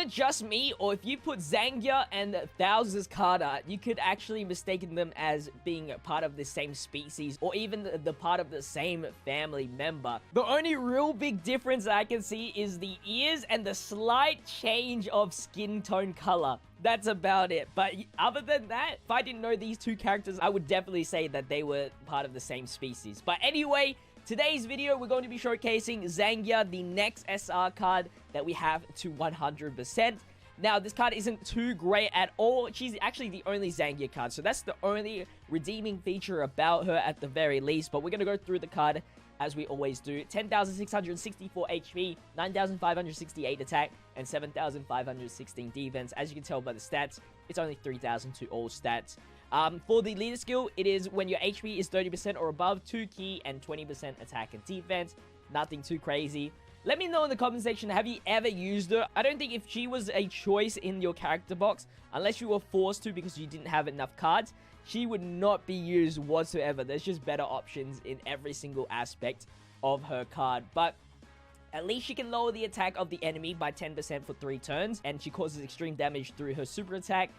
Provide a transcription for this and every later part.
it just me, or if you put Zangya and Thouser's card art, you could actually mistake them as being part of the same species, or even the part of the same family member. The only real big difference I can see is the ears and the slight change of skin tone color. That's about it. But other than that, if I didn't know these two characters, I would definitely say that they were part of the same species. But anyway, today's video, we're going to be showcasing Zangya, the next SR card that we have to 100%. Now, this card isn't too great at all. She's actually the only Zangya card, so that's the only redeeming feature about her at the very least. But we're going to go through the card as we always do. 10,664 HP, 9,568 attack, and 7,516 defense. As you can tell by the stats, it's only 3,000 to all stats. For the leader skill, it is when your HP is 30% or above, 2 key, and 20% attack and defense. Nothing too crazy. Let me know in the comment section, have you ever used her? I don't think if she was a choice in your character box, unless you were forced to because you didn't have enough cards, she would not be used whatsoever. There's just better options in every single aspect of her card. But at least she can lower the attack of the enemy by 10% for 3 turns, and she causes extreme damage through her super attack.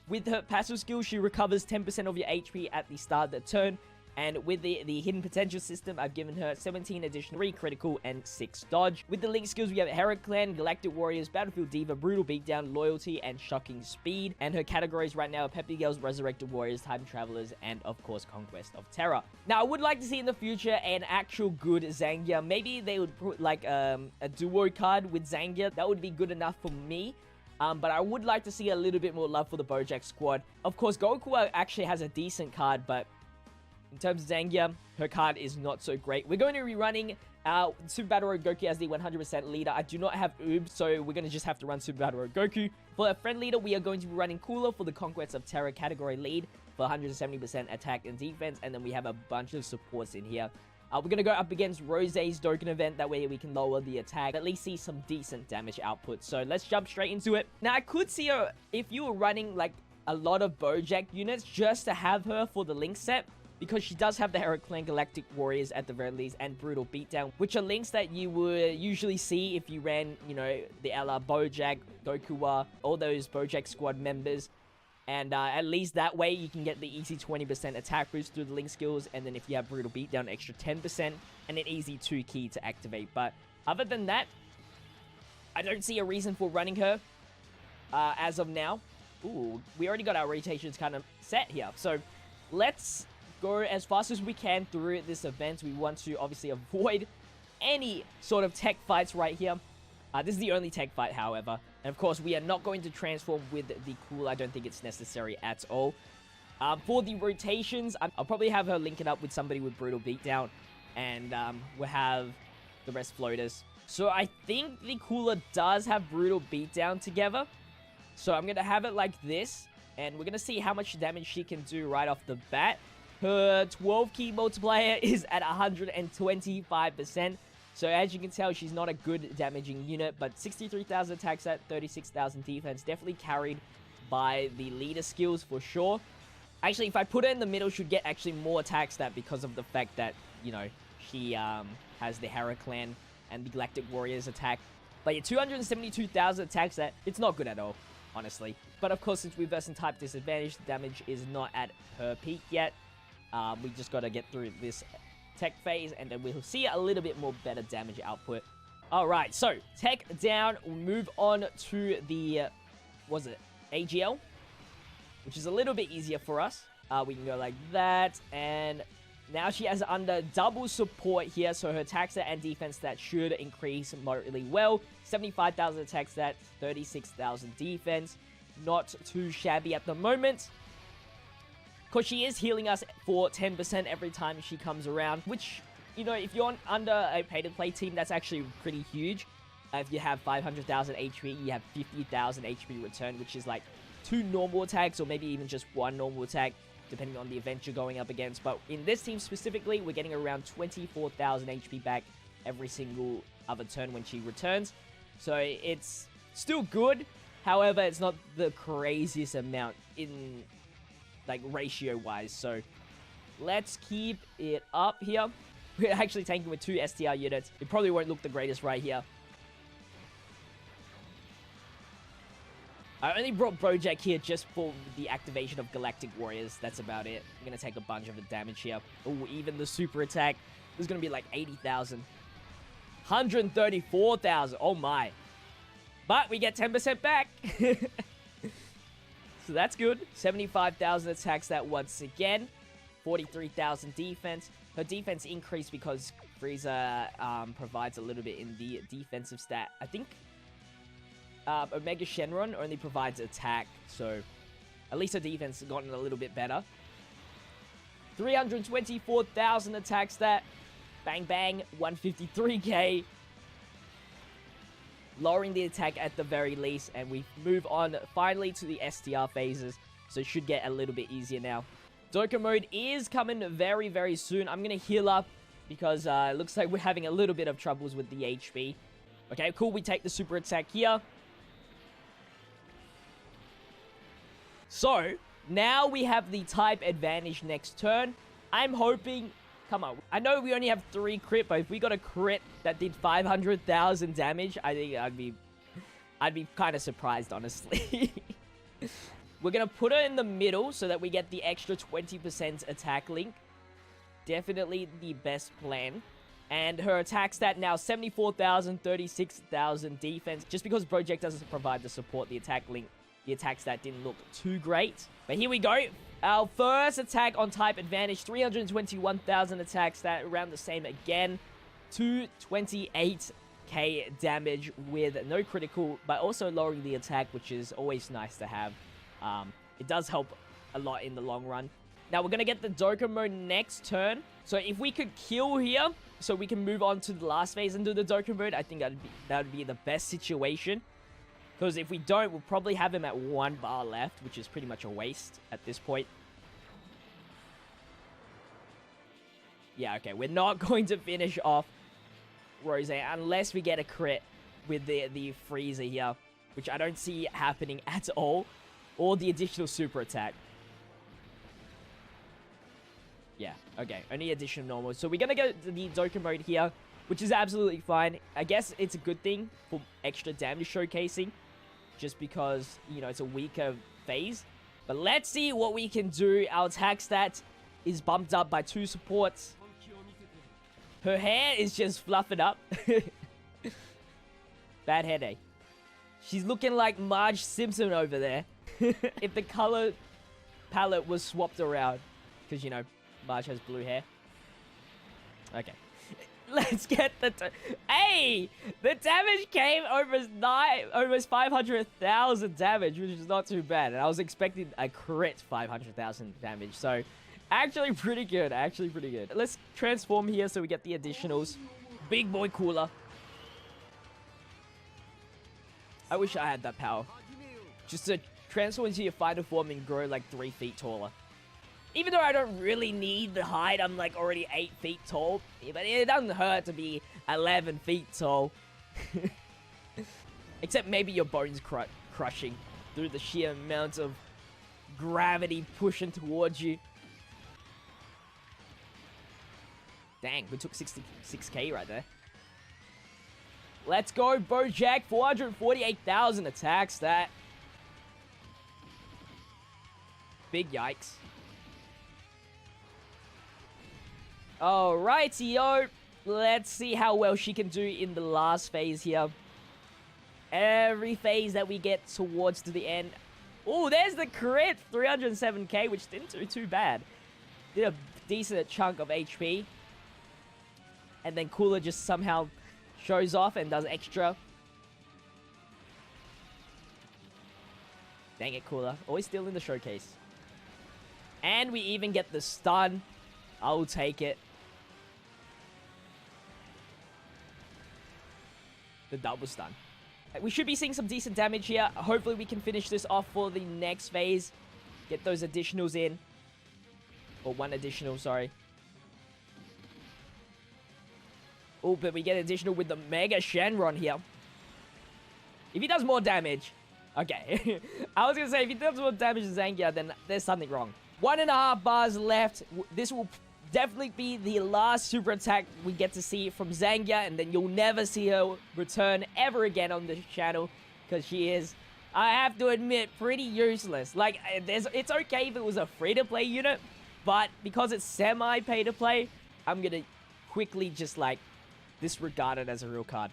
With her passive skill, she recovers 10% of your HP at the start of the turn. And with the hidden potential system, I've given her 17 additional 3 critical and 6 dodge. With the link skills, we have Heraclan, Galactic Warriors, Battlefield Diva, Brutal Beatdown, Loyalty, and Shocking Speed. And her categories right now are Peppy Girls, Resurrected Warriors, Time Travelers, and of course, Conquest of Terror. Now, I would like to see in the future an actual good Zangya. Maybe they would put like a duo card with Zangya. That would be good enough for me. But I would like to see a little bit more love for the Bojack squad. Of course, Goku actually has a decent card, but in terms of Zangya, her card is not so great. We're going to be running Super Battle Road Goku as the 100% leader. I do not have Oob, so we're going to just have to run Super Battle Road Goku. For a friend leader, we are going to be running Cooler for the Conquest of Terror category lead for 170% attack and defense. And then we have a bunch of supports in here. We're going to go up against Rose's Dokkan event. That way we can lower the attack, at least see some decent damage output. So let's jump straight into it. Now, I could see her, if you were running like a lot of Bojack units, just to have her for the link set, because she does have the Heraclan, Galactic Warriors at the very least, and Brutal Beatdown, which are links that you would usually see if you ran, you know, the LR Bojack, Goku, all those Bojack squad members. And at least that way, you can get the easy 20% attack boost through the link skills. And then if you have Brutal Beatdown, extra 10% and an easy 2 key to activate. But other than that, I don't see a reason for running her as of now. Ooh, we already got our rotations kind of set here. So let's go as fast as we can through this event. We want to obviously avoid any sort of tech fights right here. This is the only tech fight, however. And of course, we are not going to transform with the Cool. I don't think it's necessary at all. For the rotations, I'll probably have her link it up with somebody with Brutal Beatdown. And we'll have the rest floaters. So I think the Cooler does have Brutal Beatdown together. So I'm going to have it like this. And we're going to see how much damage she can do right off the bat. Her 12 key multiplier is at 125%. So as you can tell, she's not a good damaging unit, but 63,000 attacks at 36,000 defense. Definitely carried by the leader skills for sure. Actually, if I put her in the middle, she'd get actually more attack stat because of the fact that, you know, she has the Heraclan and the Galactic Warriors attack. But yeah, 272,000 attack stat, it's not good at all, honestly. But of course, since we're versing type disadvantage, the damage is not at her peak yet. We just got to get through this tech phase, and then we'll see a little bit more better damage output. Alright, so tech down. We'll move on to the, AGL, which is a little bit easier for us. We can go like that, and now she has under double support here, so her attack stat and defense stat should increase moderately well. 75,000 attack stat, 36,000 defense. Not too shabby at the moment. Because she is healing us for 10% every time she comes around, which, you know, if you're under a pay-to-play team, that's actually pretty huge. If you have 500,000 HP, you have 50,000 HP return, which is like 2 normal attacks or maybe even just 1 normal attack, depending on the event you're going up against. But in this team specifically, we're getting around 24,000 HP back every single other turn when she returns. So it's still good. However, it's not the craziest amount in, like, ratio-wise. So let's keep it up here. We're actually tanking with 2 STR units. It probably won't look the greatest right here. I only brought Bojack here just for the activation of Galactic Warriors. That's about it. I'm going to take a bunch of the damage here. Oh, even the super attack is going to be like 80,000. 134,000. Oh my. But we get 10% back. So that's good. 75,000 attacks that once again. 43,000 defense. Her defense increased because Frieza provides a little bit in the defensive stat. I think Omega Shenron only provides attack, so at least her defense has gotten a little bit better. 324,000 attack stat. Bang bang, 153k. Lowering the attack at the very least, and we move on finally to the STR phases, so it should get a little bit easier now. Dokkan mode is coming very, very soon. I'm going to heal up because it looks like we're having a little bit of troubles with the HP. Okay, cool. We take the super attack here. So, now we have the type advantage next turn. I'm hoping... Come on. I know we only have 3 crit, but if we got a crit that did 500,000 damage, I think I'd be kind of surprised, honestly. We're going to put her in the middle so that we get the extra 20% attack link. Definitely the best plan. And her attack stat now 74,000, 36,000 defense. Just because Bojack doesn't provide the support, the attack link, the attack stat didn't look too great. But here we go. Our first attack on type advantage, 321,000 attack stat, around the same again. 228k damage with no critical, but also lowering the attack, which is always nice to have. It does help a lot in the long run. Now, we're going to get the Dokkan mode next turn. So if we could kill here, so we can move on to the last phase and do the Dokkan mode, I think that would be the best situation. Because if we don't, we'll probably have him at 1 bar left, which is pretty much a waste at this point. Yeah, okay. We're not going to finish off Rose unless we get a crit with the Frieza here, which I don't see happening at all. Or the additional super attack. Yeah, okay. Only additional normal. So we're going to go to the Dokkan mode here, which is absolutely fine. I guess it's a good thing for extra damage showcasing. Just because, you know, it's a weaker phase. But let's see what we can do. Our attack stat is bumped up by 2 supports. Her hair is just fluffing up. Bad headache. She's looking like Marge Simpson over there. If the color palette was swapped around. Because, you know, Marge has blue hair. Okay. Let's get the... Hey! The damage came almost 500,000 damage, which is not too bad. And I was expecting a crit 500,000 damage. So, actually pretty good. Actually pretty good. Let's transform here so we get the additionals. Big boy cooler. I wish I had that power. Just to transform into your fighter form and grow like 3 feet taller. Even though I don't really need the height, I'm like already 8 feet tall. But it doesn't hurt to be 11 feet tall. Except maybe your bones crushing through the sheer amount of gravity pushing towards you. Dang, we took 66k right there. Let's go, Bojack. 448,000 attacks. That big yikes. Alrighty-o. Let's see how well she can do in the last phase here. Every phase that we get towards to the end. Oh, there's the crit. 307k, which didn't do too bad. Did a decent chunk of HP. And then Cooler just somehow shows off and does extra. Dang it, Cooler. Always still in the showcase. And we even get the stun. I'll take it. The double stun. We should be seeing some decent damage here. Hopefully we can finish this off for the next phase. Get those additionals in. Or 1 additional, sorry. Oh, but we get additional with the Mega Shenron here. If he does more damage... Okay. I was going to say, if he does more damage to Zangya, then there's something wrong. 1.5 bars left. This will definitely be the last super attack we get to see from Zangya, and then you'll never see her return ever again on the channel, because she is I have to admit, pretty useless. Like, it's okay if it was a free-to-play unit, but because it's semi-pay-to-play, I'm gonna quickly just, like, disregard it as a real card.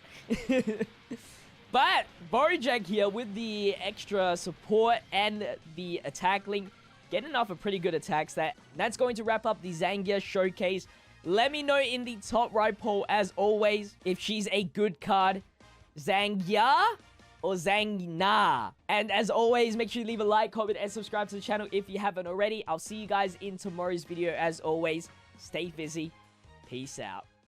But Bojack here with the extra support and the attack link, getting off a pretty good attack stat. That's going to wrap up the Zangya showcase. Let me know in the top right poll, as always, if she's a good card. Zangya or Zangna. And as always, make sure you leave a like, comment, and subscribe to the channel if you haven't already. I'll see you guys in tomorrow's video. As always, stay fizzy. Peace out.